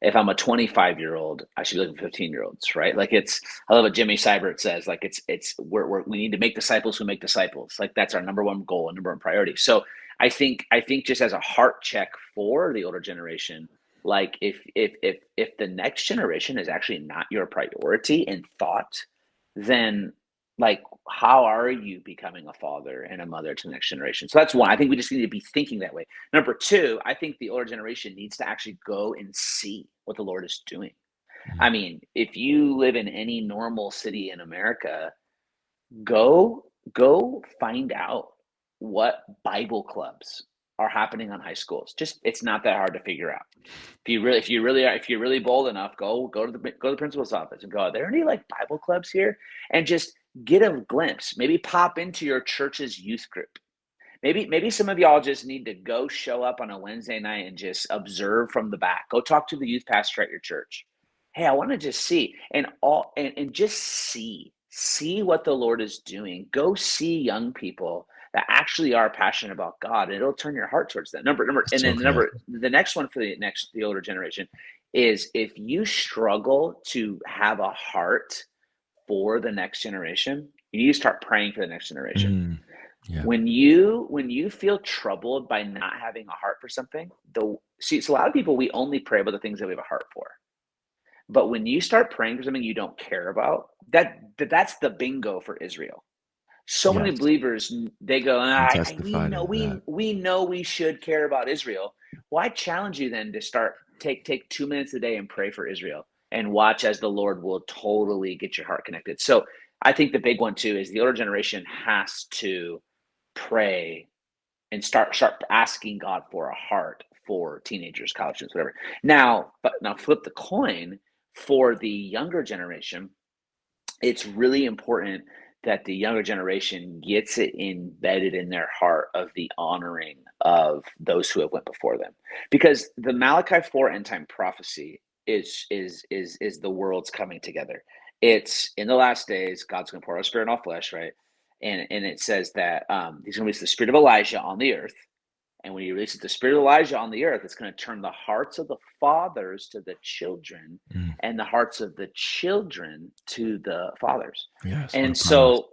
If I'm a 25-year-old, I should be looking for 15-year-olds, right? Like I love what Jimmy Seibert says, like we need to make disciples who make disciples. Like that's our number one goal and number one priority. So I think just as a heart check for the older generation, like if the next generation is actually not your priority in thought, then like how are you becoming a father and a mother to the next generation? So that's one. I think we just need to be thinking that way. Number two, I think the older generation needs to actually go and see what the Lord is doing. Mm, I mean, if you live in any normal city in America, go find out what Bible clubs are happening on high schools. Just it's not that hard to figure out. If you're really bold enough, go to the principal's office and go, are there any like Bible clubs here? And just get a glimpse. Maybe pop into your church's youth group. Maybe some of y'all just need to go show up on a Wednesday night and just observe from the back. Go talk to the youth pastor at your church. Hey, I want to just see and just see what the Lord is doing. Go see young people that actually are passionate about God, and it'll turn your heart towards that. And so then good. the next one for the older generation is if you struggle to have a heart for the next generation, you need to start praying for the next generation. Mm, yeah. When you feel troubled by not having a heart for something, so a lot of people, we only pray about the things that we have a heart for. But when you start praying for something you don't care about, that's the bingo for Israel. So many Yes. believers, they go, And we testify know to that. we know we should care about Israel. Well, I challenge you then to start take 2 minutes a day and pray for Israel and watch as the Lord will totally get your heart connected. So I think the big one too is the older generation has to pray and start asking God for a heart for teenagers, college students, whatever. Now flip the coin for the younger generation. It's really important that the younger generation gets it embedded in their heart of the honoring of those who have went before them, because the Malachi 4 end time prophecy is the world's coming together. It's in the last days, God's going to pour out His Spirit on all flesh, right? And it says that He's going to release the spirit of Elijah on the earth, and when He releases the spirit of Elijah on the earth, it's going to turn the hearts of the fathers to the children, Mm, and the hearts of the children to the fathers. yes. What a And promise. so,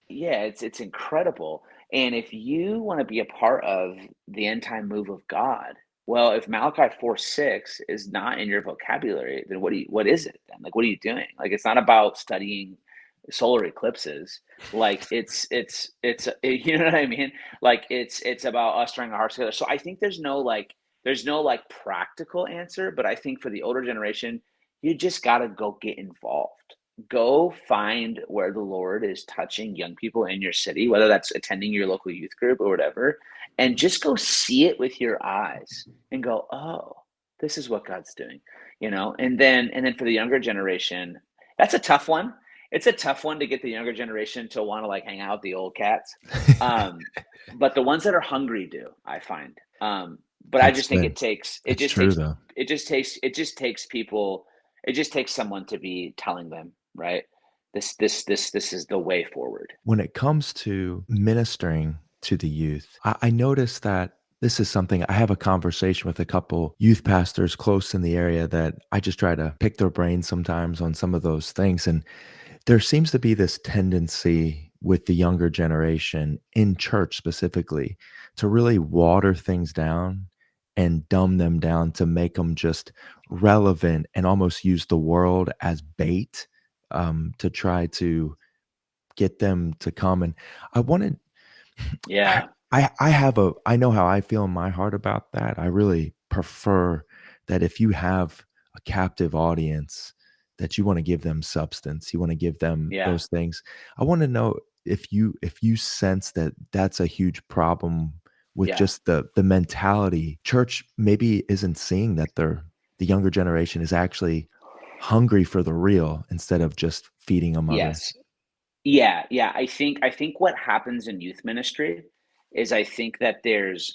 yeah, it's incredible. And if you want to be a part of the end time move of God, Well, if Malachi 4:6 is not in your vocabulary, then what is it then? Like, what are you doing? Like, it's not about studying solar eclipses. Like, you know what I mean? Like, it's about us drawing our hearts together. So I think there's no like practical answer, but I think for the older generation, you just gotta go get involved. Go find where the Lord is touching young people in your city, whether that's attending your local youth group or whatever, and just go see it with your eyes and go, oh, this is what God's doing, you know? And then for the younger generation, that's a tough one. It's a tough one to get the younger generation to want to like hang out with the old cats. Um, but the ones that are hungry do, I find. But I That's just think good. it It's just true takes though. people, it just takes someone to be telling them, right? This is the way forward. When it comes to ministering to the youth, I noticed that this is something I have a conversation with a couple youth pastors close in the area that I just try to pick their brains sometimes on some of those things. And there seems to be this tendency with the younger generation in church specifically to really water things down and dumb them down to make them just relevant and almost use the world as bait to try to get them to come. And I wanted I Yeah, I have a I know how I feel in my heart about that. I really prefer that if you have a captive audience, that you wanna give them substance, you wanna give them yeah, those things. I wanna know if you sense that that's a huge problem with yeah. just the mentality. Church maybe isn't seeing that the younger generation is actually hungry for the real instead of just feeding them other. Yes. Yeah, yeah. I think what happens in youth ministry is I think that there's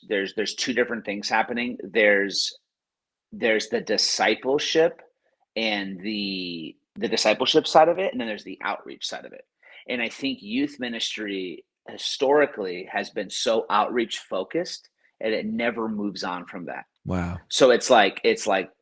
two different things happening. There's the discipleship and the discipleship side of it, and then there's the outreach side of it. And I think youth ministry historically has been so outreach focused and it never moves on from that. Wow. So it's like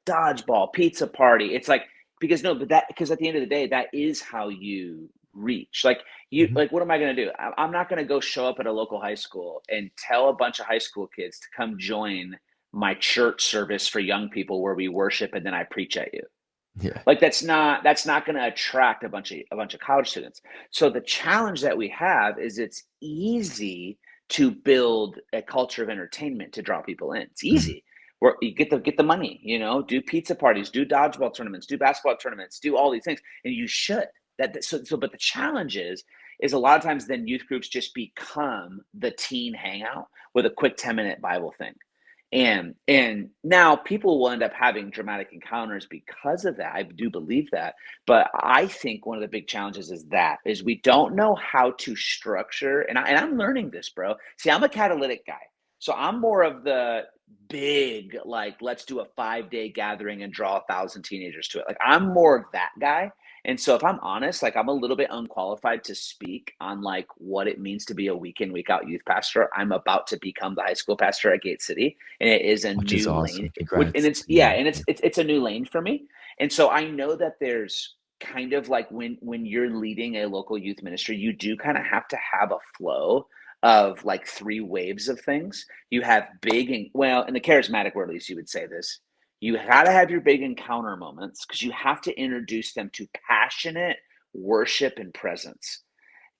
dodgeball, pizza party. It's like because no, but that because at the end of the day, that is how you reach. Like you Mhm. like what am I going to do? I'm not going to go show up at a local high school and tell a bunch of high school kids to come join my church service for young people where we worship and then I preach at you. Yeah. Like that's not going to attract a bunch of college students. So the challenge that we have is it's easy to build a culture of entertainment to draw people in. It's Mhm. easy. Where you get the money, do pizza parties, do dodgeball tournaments, do basketball tournaments, do all these things, and you should. But the challenge is a lot of times then youth groups just become the teen hangout with a quick 10-minute Bible thing. And now people will end up having dramatic encounters because of that. I do believe that. But I think one of the big challenges is we don't know how to structure, and I'm learning this, bro. See, I'm a catalytic guy. So I'm more of the big, like, let's do a 5-day gathering and draw 1,000 teenagers to it. Like I'm more of that guy. And so if I'm honest, like I'm a little bit unqualified to speak on like what it means to be a week in, week out youth pastor. I'm about to become the high school pastor at Gate City, and it is a Which is new lane. awesome. And Congrats it's to yeah, you. and it's Yeah. it's it's a new lane for me. And so I know that there's kind of like when you're leading a local youth ministry, you do kind of have to have a flow of like three waves of things. You have big and well, in the charismatic world, at least you would say this. You got to have your big encounter moments because you have to introduce them to passionate worship and presence.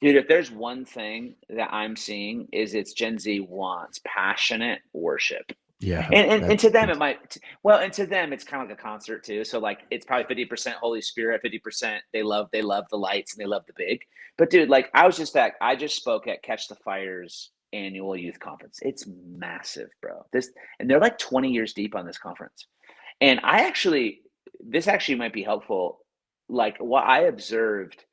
Dude, if there's one thing that I'm seeing is it's Gen Z wants passionate worship. Yeah, And that's to them good. it might well, and to them it's kind of like a concert too. So like it's probably 50% Holy Spirit, 50% they love the lights and they love the big. But dude, like I just spoke at Catch the Fire's annual youth conference. It's massive, bro. And they're like 20 years deep on this conference. And this actually might be helpful. Like what I observed,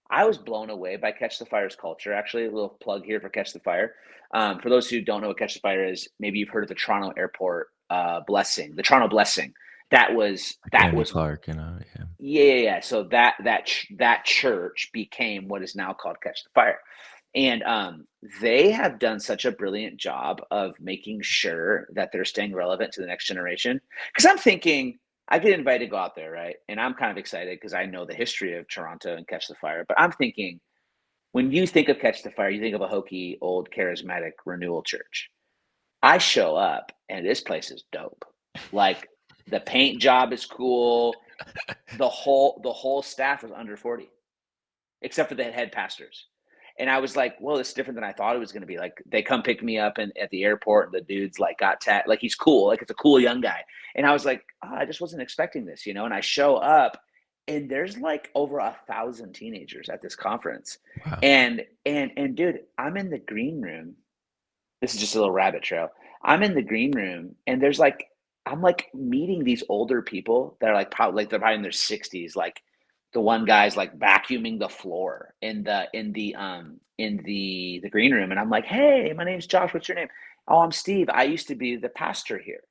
I was blown away by Catch the Fire's culture. Actually, a little plug here for Catch the Fire. For those who don't know what Catch the Fire is, maybe you've heard of the Toronto Airport blessing, the Toronto blessing. Like That Andy was Clark, yeah. yeah, yeah, yeah. So that church became what is now called Catch the Fire. And they have done such a brilliant job of making sure that they're staying relevant to the next generation. Because I'm thinking, I get invited to go out there, right? And I'm kind of excited because I know the history of Toronto and Catch the Fire. But I'm thinking, when you think of Catch the Fire, you think of a hokey, old, charismatic renewal church. I show up and this place is dope. Like the paint job is cool. The whole staff was under 40, except for the head pastors. And I was like, "Whoa, this is different than I thought it was going to be." Like they come pick me up and at the airport, and the dude's like like he's cool, like it's a cool young guy. And I was like, I just wasn't expecting this, And I show up, and there's like over 1,000 teenagers at this conference, Wow. and dude, I'm in the green room. This is just a little rabbit trail. I'm in the green room, and I'm like meeting these older people that are like they're probably in their 60s. Like the one guy's like vacuuming the floor in the green room, and I'm like, "Hey, my name's Josh. What's your name?" "Oh, I'm Steve. I used to be the pastor here."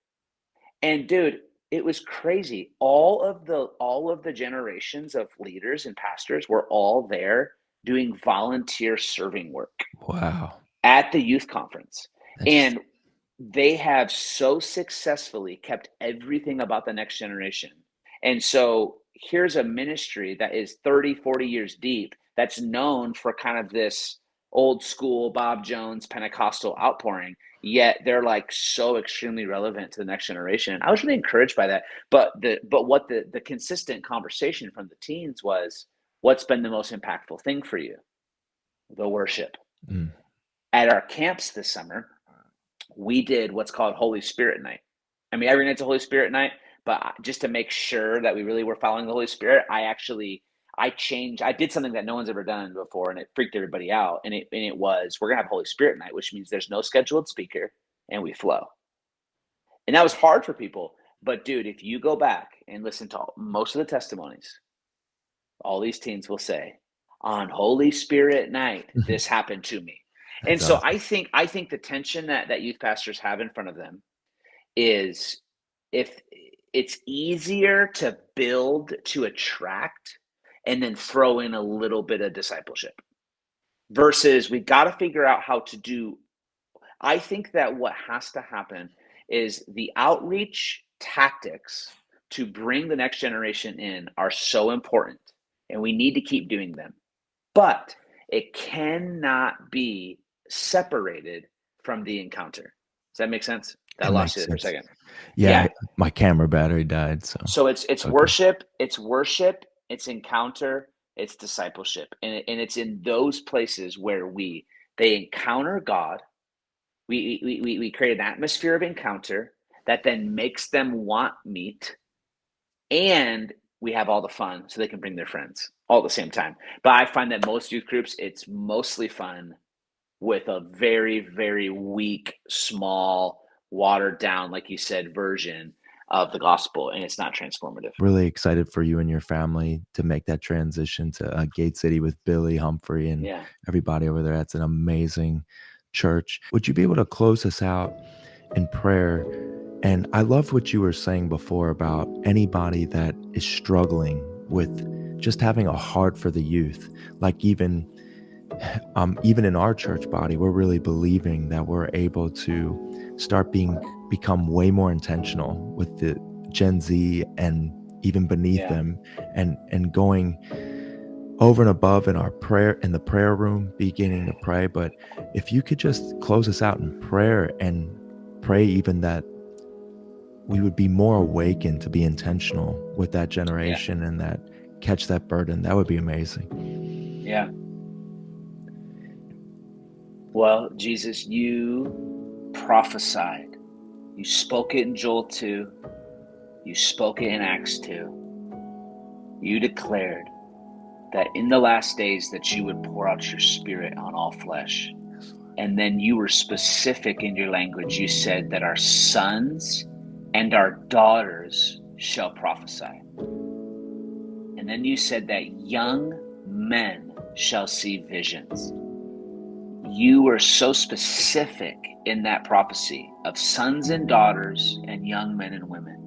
And dude, it was crazy. All of the generations of leaders and pastors were all there doing volunteer serving work Wow. at the youth conference. That's And they have so successfully kept everything about the next generation. And so here's a ministry that is 30, 40 years deep that's known for kind of this old school Bob Jones Pentecostal outpouring, yet they're like so extremely relevant to the next generation. And I was really encouraged by that. But what the consistent conversation from the teens was, what's been the most impactful thing for you? The worship. mm, At our camps this summer, we did what's called Holy Spirit Night. I mean, every night's a Holy Spirit night, but just to make sure that we really were following the Holy Spirit, I did something that no one's ever done before, and it freaked everybody out. And it was, we're gonna have Holy Spirit Night, which means there's no scheduled speaker, and we flow. And that was hard for people, but dude, if you go back and listen to most of the testimonies, all these teens will say, on Holy Spirit Night, this happened to me. And that's so awesome. I think the tension that youth pastors have in front of them is, if it's easier to build to attract and then throw in a little bit of discipleship, versus we got to figure out how to do. I think that what has to happen is the outreach tactics to bring the next generation in are so important, and we need to keep doing them. But it cannot be separated from the encounter. Does that make sense? I It lost you makes there for a sense. second. Yeah, Yeah. my camera battery died, so So it's okay. worship, it's encounter, it's discipleship. And it's in those places where they encounter God. We create an atmosphere of encounter that then makes them want meat, and we have all the fun so they can bring their friends all at the same time. But I find that most youth groups, it's mostly fun with a very, very weak, small, watered down, like you said, version of the gospel, and it's not transformative. Really excited for you and your family to make that transition to, Gate City with Billy, Humphrey, and Yeah. everybody over there. That's an amazing church. Would you be able to close us out in prayer? And I love what you were saying before about anybody that is struggling with just having a heart for the youth. Like even in our church body, we're really believing that we're able to become way more intentional with the Gen Z and even beneath Yeah. them, and going over and above in our prayer in the prayer room, beginning to pray. But if you could just close us out in prayer and pray even that we would be more awakened to be intentional with that Yeah. generation and that catch that burden, that would be amazing. Yeah. Well, Jesus, you prophesied. You spoke it in Joel 2. You spoke it in Acts 2. You declared that in the last days that you would pour out your spirit on all flesh. And then you were specific in your language. You said that our sons and our daughters shall prophesy. And then you said that young men shall see visions. You were so specific in that prophecy of sons and daughters and young men and women.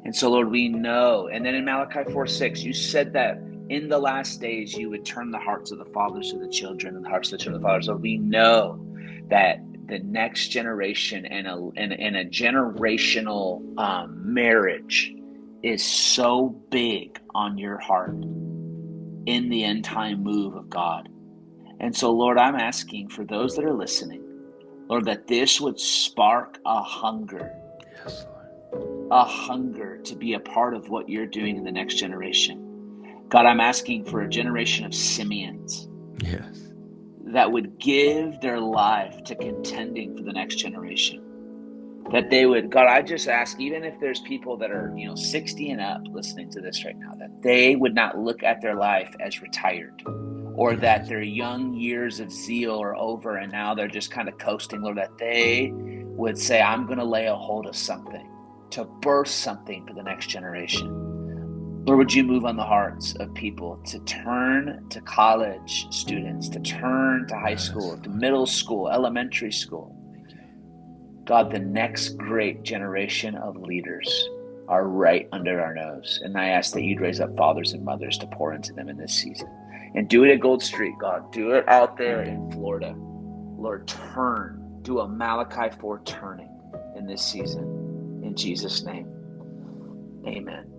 And so, Lord, we know. And then in Malachi 4:6, you said that in the last days you would turn the hearts of the fathers to the children and the hearts of the children to the fathers. So we know that the next generation and a generational marriage is so big on your heart in the end time move of God. And so, Lord, I'm asking for those that are listening, Lord, that this would spark a hunger to be a part of what you're doing in the next generation. God, I'm asking for a generation of Simeons that would give their life to contending for the next generation. That they would, God, I just ask, even if there's people that are, 60 and up listening to this right now, that they would not look at their life as retired, or that their young years of zeal are over and now they're just kind of coasting, Lord, that they would say, I'm going to lay a hold of something, to birth something for the next generation. Lord, would you move on the hearts of people to turn to college students, to turn to high school, to middle school, elementary school. God, the next great generation of leaders are right under our nose. And I ask that you'd raise up fathers and mothers to pour into them in this season. And do it at Gold Street, God. Do it out there in Florida. Lord, do a Malachi 4 turning in this season. In Jesus' name, amen.